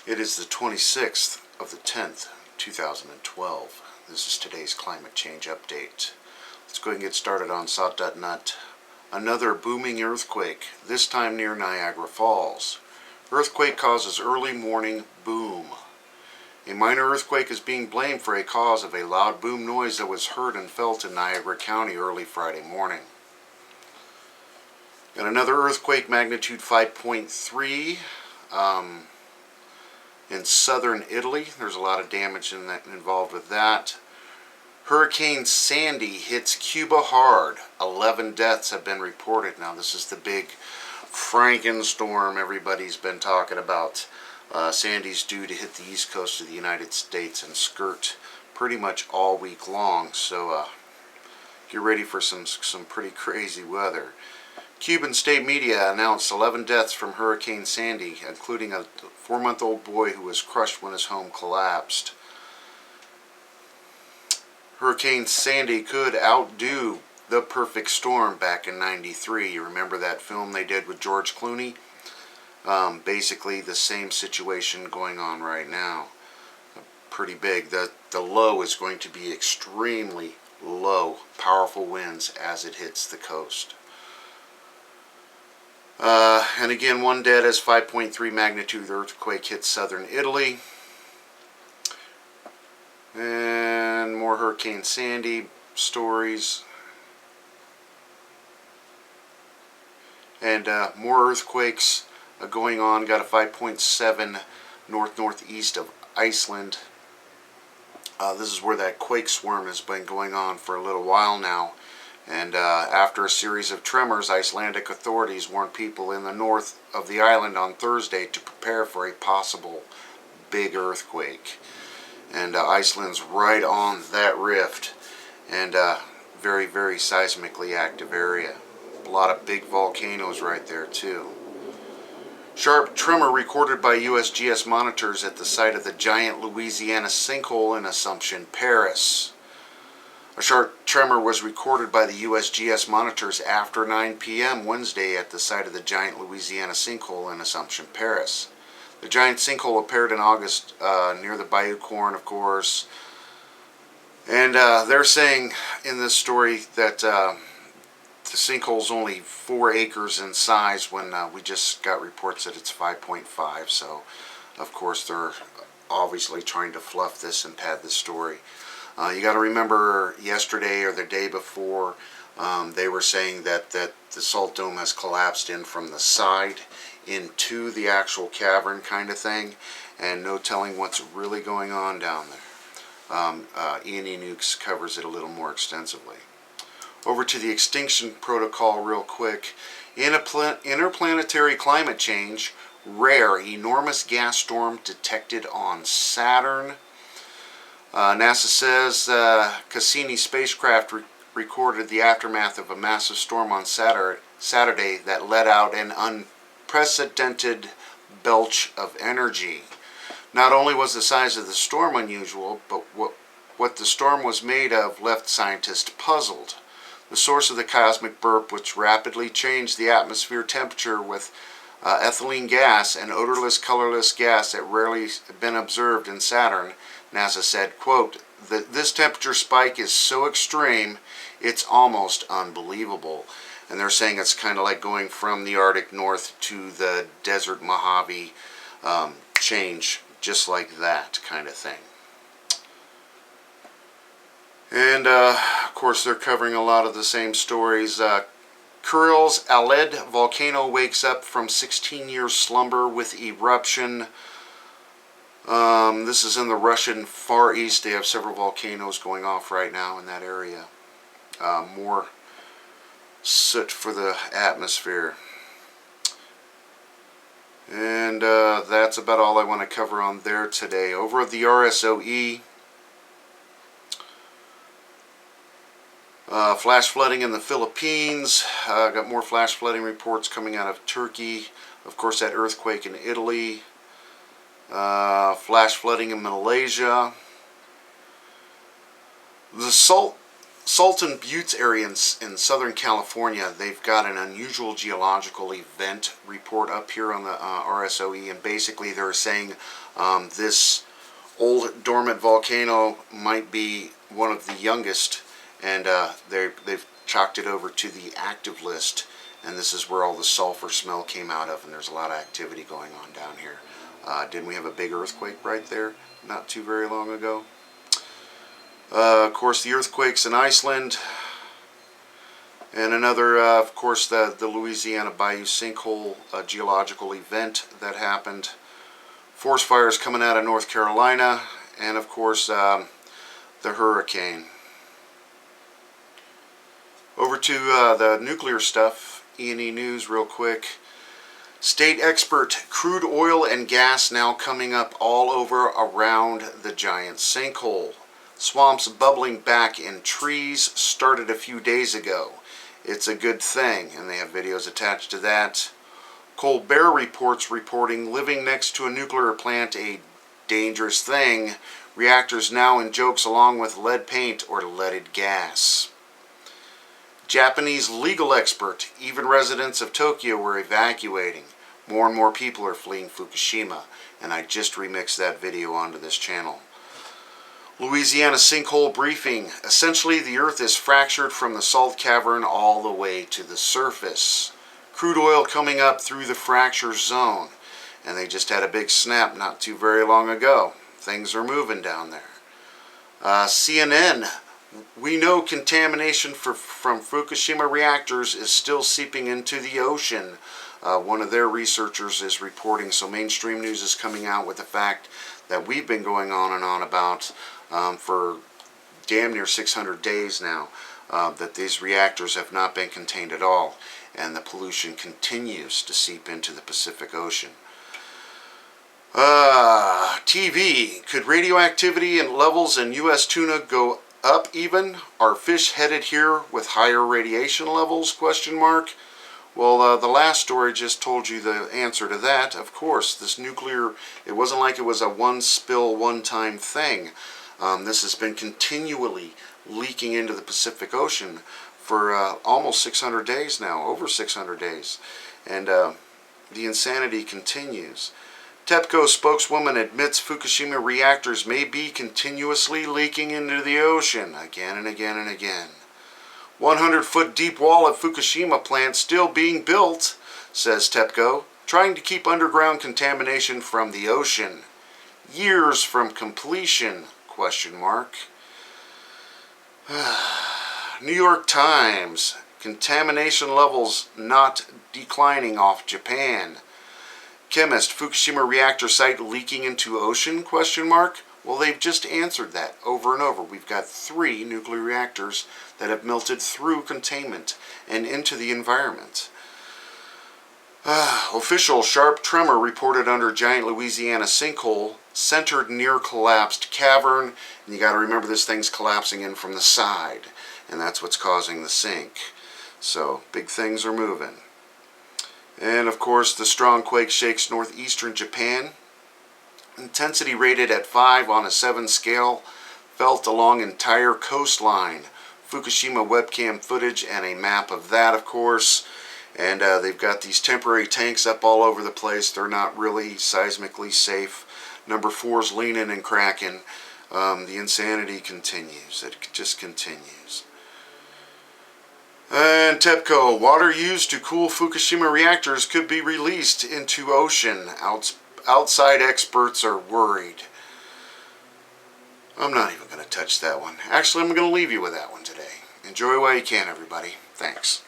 It is the 26th of the 10th, 2012. This is today's climate change update. Let's go ahead and get started on salt.nut. Another booming earthquake, this time near Niagara Falls. Earthquake causes early morning boom. A minor earthquake is being blamed for a cause of a loud boom noise that was heard and felt in Niagara County early Friday morning. And another earthquake, magnitude 5.3. In southern Italy. There's a lot of damage involved with that. Hurricane Sandy hits Cuba hard. 11 deaths have been reported. Now this is the big Frankenstorm everybody's been talking about. Sandy's due to hit the east coast of the United States and skirt pretty much all week long. So get ready for some pretty crazy weather. Cuban state media announced 11 deaths from Hurricane Sandy, including a 4-month-old boy who was crushed when his home collapsed. Hurricane Sandy could outdo The Perfect Storm back in '93. You remember that film they did with George Clooney? Basically the same situation going on right now. Pretty big. The low is going to be extremely low, powerful winds as it hits the coast. And again, one dead as 5.3 magnitude earthquake hit southern Italy. And more Hurricane Sandy stories. And more earthquakes going on. Got a 5.7 northeast of Iceland. This is where that quake swarm has been going on for a little while now. And after a series of tremors, Icelandic authorities warned people in the north of the island on Thursday to prepare for a possible big earthquake. And Iceland's right on that rift, and very, very seismically active area. A lot of big volcanoes right there too. Sharp tremor recorded by USGS monitors at the site of the giant Louisiana sinkhole in Assumption, Paris. A sharp tremor was recorded by the USGS monitors after 9 p.m. Wednesday at the site of the giant Louisiana sinkhole in Assumption, Paris. The giant sinkhole appeared in August near the Bayou Corne, of course. And they're saying in this story that the sinkhole's only 4 acres in size when we just got reports that it's 5.5. So, of course, they're obviously trying to fluff this and pad this story. You got to remember yesterday or the day before, they were saying that the salt dome has collapsed in from the side into the actual cavern kind of thing, and no telling what's really going on down there. E&E Nukes covers it a little more extensively. Over to the extinction protocol real quick. Interplanetary climate change, rare enormous gas storm detected on Saturn. NASA says Cassini spacecraft recorded the aftermath of a massive storm on Saturday that let out an unprecedented belch of energy. Not only was the size of the storm unusual, but what the storm was made of left scientists puzzled. The source of the cosmic burp, which rapidly changed the atmosphere temperature with ethylene gas, an odorless, colorless gas that rarely been observed in Saturn, NASA said, quote, this temperature spike is so extreme, it's almost unbelievable. And they're saying it's kind of like going from the Arctic North to the desert Mojave, change just like that kind of thing. And of course they're covering a lot of the same stories. Kurils Aled volcano wakes up from 16-year slumber with eruption. This is in the Russian Far East. They have several volcanoes going off right now in that area. More soot for the atmosphere. And that's about all I want to cover on there today. Over at the RSOE, flash flooding in the Philippines. Got more flash flooding reports coming out of Turkey. Of course, that earthquake in Italy. Flash flooding in Malaysia. The salt Salton Buttes area in Southern California, they've got an unusual geological event report up here on the RSOE, and basically they're saying this old dormant volcano might be one of the youngest, and they've chalked it over to the active list, and this is where all the sulfur smell came out of, and there's a lot of activity going on down here. Didn't we have a big earthquake right there not too very long ago? Of course, the earthquakes in Iceland, and another, of course, the Louisiana Bayou sinkhole geological event that happened. Forest fires coming out of North Carolina, and of course, the hurricane. Over to the nuclear stuff, E&E News real quick. State expert, crude oil and gas now coming up all over around the giant sinkhole. Swamps bubbling back in trees started a few days ago. It's a good thing, and they have videos attached to that. Colbert reports reporting living next to a nuclear plant a dangerous thing. Reactors now in jokes along with lead paint or leaded gas. Japanese legal expert, even residents of Tokyo were evacuating. More and more people are fleeing Fukushima, and I just remixed that video onto this channel. Louisiana sinkhole briefing. Essentially, the earth is fractured from the salt cavern all the way to the surface. Crude oil coming up through the fracture zone, and they just had a big snap not too very long ago. Things are moving down there. CNN. We know contamination from Fukushima reactors is still seeping into the ocean. One of their researchers is reporting, so mainstream news is coming out with the fact that we've been going on and on about for damn near 600 days now, that these reactors have not been contained at all, and the pollution continues to seep into the Pacific Ocean. TV. Could radioactivity and levels in U.S. tuna go up even? Are fish headed here with higher radiation levels? Question mark. Well, the last story just told you the answer to that. Of course, this nuclear, it wasn't like it was a one spill, one-time thing. This has been continually leaking into the Pacific Ocean for almost 600 days now, over 600 days. And the insanity continues. TEPCO spokeswoman admits Fukushima reactors may be continuously leaking into the ocean again and again and again. 100-foot deep wall at Fukushima plant still being built, says TEPCO, trying to keep underground contamination from the ocean. Years from completion, question mark. New York Times, contamination levels not declining off Japan. Chemist, Fukushima reactor site leaking into ocean, question mark. Well, they've just answered that over and over. We've got 3 nuclear reactors that have melted through containment and into the environment. Official sharp tremor reported under giant Louisiana sinkhole centered near collapsed cavern. And you got to remember this thing's collapsing in from the side, and that's what's causing the sink. So big things are moving. And of course, the strong quake shakes northeastern Japan. Intensity rated at 5 on a 7 scale, felt along entire coastline. Fukushima webcam footage and a map of that, of course. And they've got these temporary tanks up all over the place. They're not really seismically safe. Number 4's leaning and cracking. The insanity continues. It just continues. And TEPCO, water used to cool Fukushima reactors could be released into ocean. Outside experts are worried. I'm not even going to touch that one. Actually, I'm going to leave you with that one today. Enjoy while you can, everybody. Thanks.